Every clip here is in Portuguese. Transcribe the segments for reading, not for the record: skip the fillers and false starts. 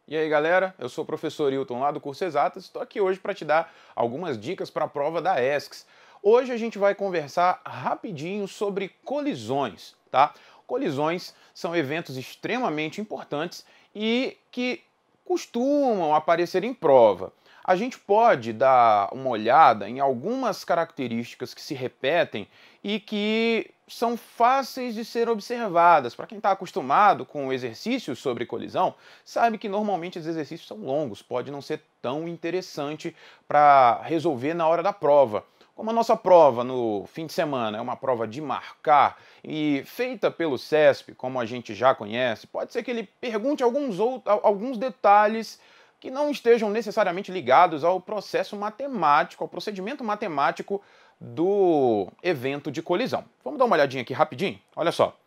E aí galera, eu sou o professor Hilton lá do curso Exatas, estou aqui hoje para te dar algumas dicas para a prova da ESCS. Hoje a gente vai conversar rapidinho sobre colisões, tá? Colisões são eventos extremamente importantes e que costumam aparecer em prova. A gente pode dar uma olhada em algumas características que se repetem e que são fáceis de ser observadas. Para quem está acostumado com exercícios sobre colisão, sabe que normalmente os exercícios são longos, pode não ser tão interessante para resolver na hora da prova. Como a nossa prova no fim de semana é uma prova de marcar e feita pelo CESP, como a gente já conhece, pode ser que ele pergunte alguns detalhes que não estejam necessariamente ligados ao processo matemático, ao procedimento matemático do evento de colisão. Vamos dar uma olhadinha aqui rapidinho? Olha só.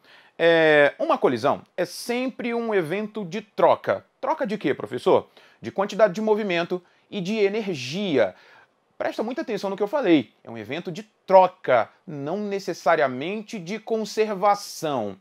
Uma colisão é sempre um evento de troca. Troca de quê, professor? De quantidade de movimento e de energia. Presta muita atenção no que eu falei. É um evento de troca, não necessariamente de conservação.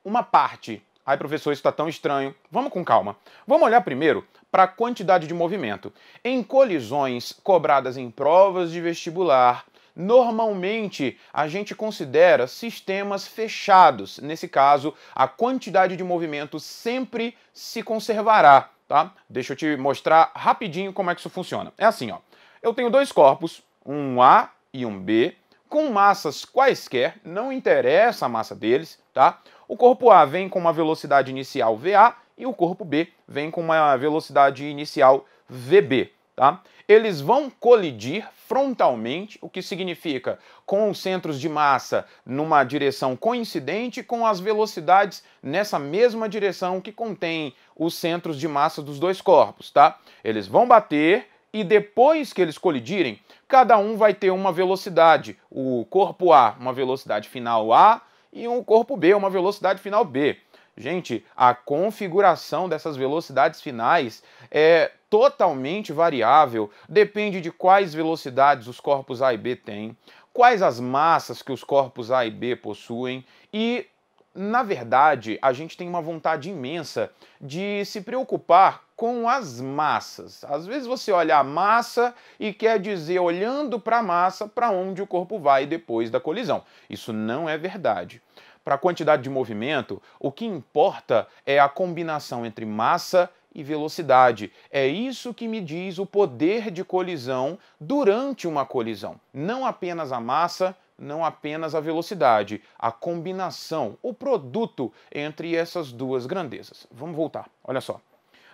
Uma parte. Ai, professor, isso está tão estranho. Vamos com calma. Vamos olhar primeiro para a quantidade de movimento. Em colisões cobradas em provas de vestibular, normalmente a gente considera sistemas fechados. Nesse caso, a quantidade de movimento sempre se conservará, tá? Deixa eu te mostrar rapidinho como é que isso funciona. É assim, ó. Eu tenho dois corpos, um A e um B, com massas quaisquer, não interessa a massa deles, tá? O corpo A vem com uma velocidade inicial VA e o corpo B vem com uma velocidade inicial VB, tá? Eles vão colidir frontalmente, o que significa com os centros de massa numa direção coincidente com as velocidades nessa mesma direção que contém os centros de massa dos dois corpos, tá? Eles vão bater e depois que eles colidirem, cada um vai ter uma velocidade. O corpo A, uma velocidade final A, e o corpo B, uma velocidade final B. Gente, a configuração dessas velocidades finais é totalmente variável, depende de quais velocidades os corpos A e B têm, quais as massas que os corpos A e B possuem e, na verdade, a gente tem uma vontade imensa de se preocupar com as massas. Às vezes você olha a massa e quer dizer, olhando para a massa, para onde o corpo vai depois da colisão. Isso não é verdade. Para a quantidade de movimento, o que importa é a combinação entre massa e velocidade. É isso que me diz o poder de colisão durante uma colisão. Não apenas a massa, não apenas a velocidade, a combinação, o produto entre essas duas grandezas. Vamos voltar, olha só.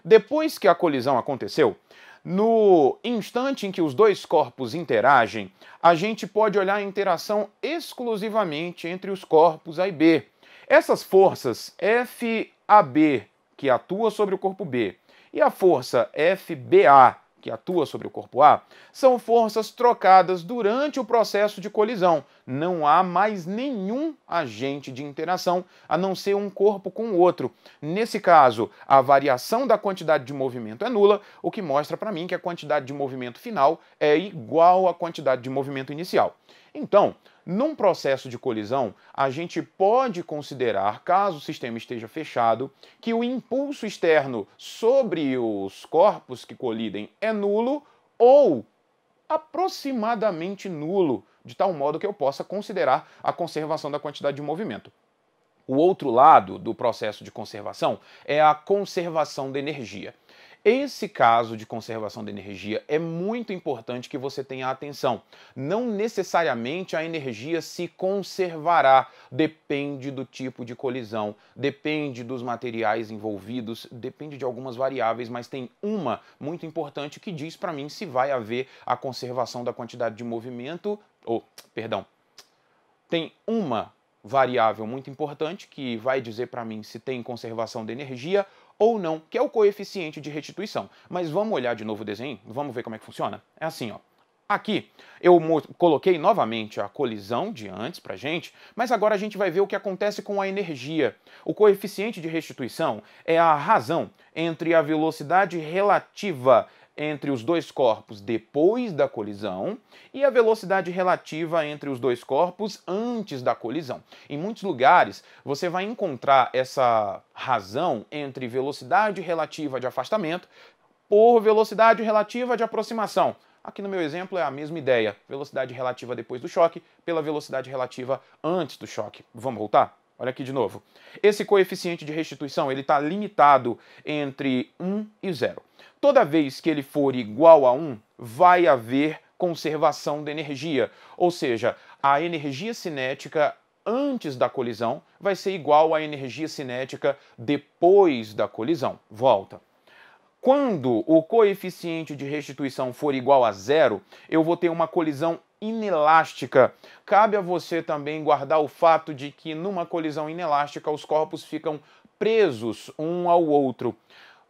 Depois que a colisão aconteceu, no instante em que os dois corpos interagem, a gente pode olhar a interação exclusivamente entre os corpos A e B. Essas forças FAB, que atua sobre o corpo B, e a força FBA, que atua sobre o corpo A, são forças trocadas durante o processo de colisão. Não há mais nenhum agente de interação, a não ser um corpo com o outro. Nesse caso, a variação da quantidade de movimento é nula, o que mostra para mim que a quantidade de movimento final é igual à quantidade de movimento inicial. Então, num processo de colisão, a gente pode considerar, caso o sistema esteja fechado, que o impulso externo sobre os corpos que colidem é nulo ou aproximadamente nulo, de tal modo que eu possa considerar a conservação da quantidade de movimento. O outro lado do processo de conservação é a conservação da energia. Esse caso de conservação de energia é muito importante que você tenha atenção. Não necessariamente a energia se conservará, depende do tipo de colisão, depende dos materiais envolvidos, depende de algumas variáveis, mas tem uma muito importante que diz para mim se vai haver a conservação da quantidade de movimento, tem uma variável muito importante que vai dizer para mim se tem conservação de energia ou não, que é o coeficiente de restituição. Mas vamos olhar de novo o desenho? Vamos ver como é que funciona? É assim, ó. Aqui eu coloquei novamente a colisão de antes pra gente, mas agora a gente vai ver o que acontece com a energia. O coeficiente de restituição é a razão entre a velocidade relativa entre os dois corpos depois da colisão e a velocidade relativa entre os dois corpos antes da colisão. Em muitos lugares, você vai encontrar essa razão entre velocidade relativa de afastamento por velocidade relativa de aproximação. Aqui no meu exemplo é a mesma ideia, velocidade relativa depois do choque pela velocidade relativa antes do choque. Vamos voltar? Olha aqui de novo. Esse coeficiente de restituição ele está limitado entre 1 e 0. Toda vez que ele for igual a 1, vai haver conservação de energia, ou seja, a energia cinética antes da colisão vai ser igual à energia cinética depois da colisão. Volta. Quando o coeficiente de restituição for igual a 0, eu vou ter uma colisão inelástica. Cabe a você também guardar o fato de que numa colisão inelástica os corpos ficam presos um ao outro.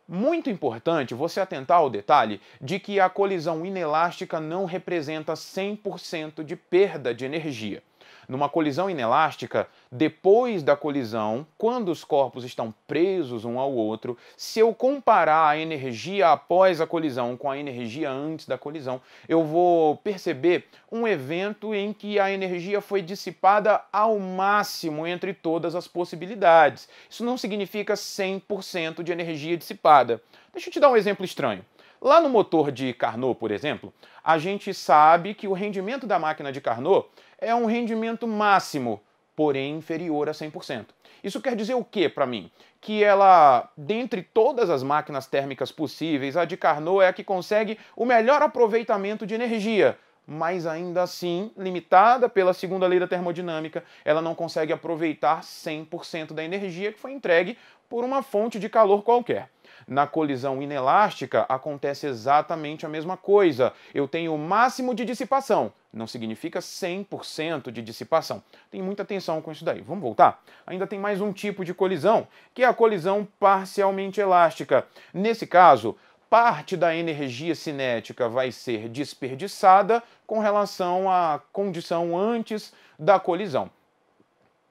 Muito importante você atentar ao detalhe de que a colisão inelástica não representa 100% de perda de energia. Numa colisão inelástica, depois da colisão, quando os corpos estão presos um ao outro, se eu comparar a energia após a colisão com a energia antes da colisão, eu vou perceber um evento em que a energia foi dissipada ao máximo entre todas as possibilidades. Isso não significa 100% de energia dissipada. Deixa eu te dar um exemplo estranho. Lá no motor de Carnot, por exemplo, a gente sabe que o rendimento da máquina de Carnot é um rendimento máximo, porém inferior a 100%. Isso quer dizer o quê para mim? Que ela, dentre todas as máquinas térmicas possíveis, a de Carnot é a que consegue o melhor aproveitamento de energia, mas ainda assim, limitada pela segunda lei da termodinâmica, ela não consegue aproveitar 100% da energia que foi entregue por uma fonte de calor qualquer. Na colisão inelástica acontece exatamente a mesma coisa. Eu tenho o máximo de dissipação, não significa 100% de dissipação. Tem muita atenção com isso daí. Vamos voltar? Ainda tem mais um tipo de colisão, que é a colisão parcialmente elástica. Nesse caso, parte da energia cinética vai ser desperdiçada com relação à condição antes da colisão.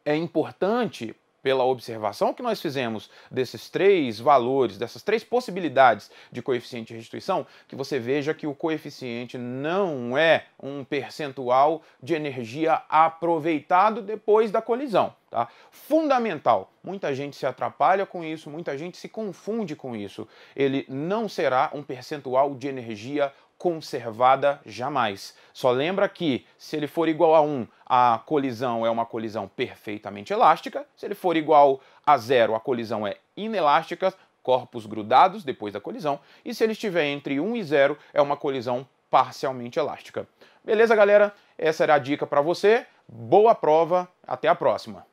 É importante, pela observação que nós fizemos desses três valores, dessas três possibilidades de coeficiente de restituição, que você veja que o coeficiente não é um percentual de energia aproveitado depois da colisão. Tá? Fundamental, muita gente se atrapalha com isso, muita gente se confunde com isso. Ele não será um percentual de energia conservada jamais. Só lembra que, se ele for igual a 1, a colisão é uma colisão perfeitamente elástica. Se ele for igual a 0, a colisão é inelástica, corpos grudados depois da colisão. E se ele estiver entre 1 e 0, é uma colisão parcialmente elástica. Beleza, galera? Essa era a dica para você. Boa prova. Até a próxima.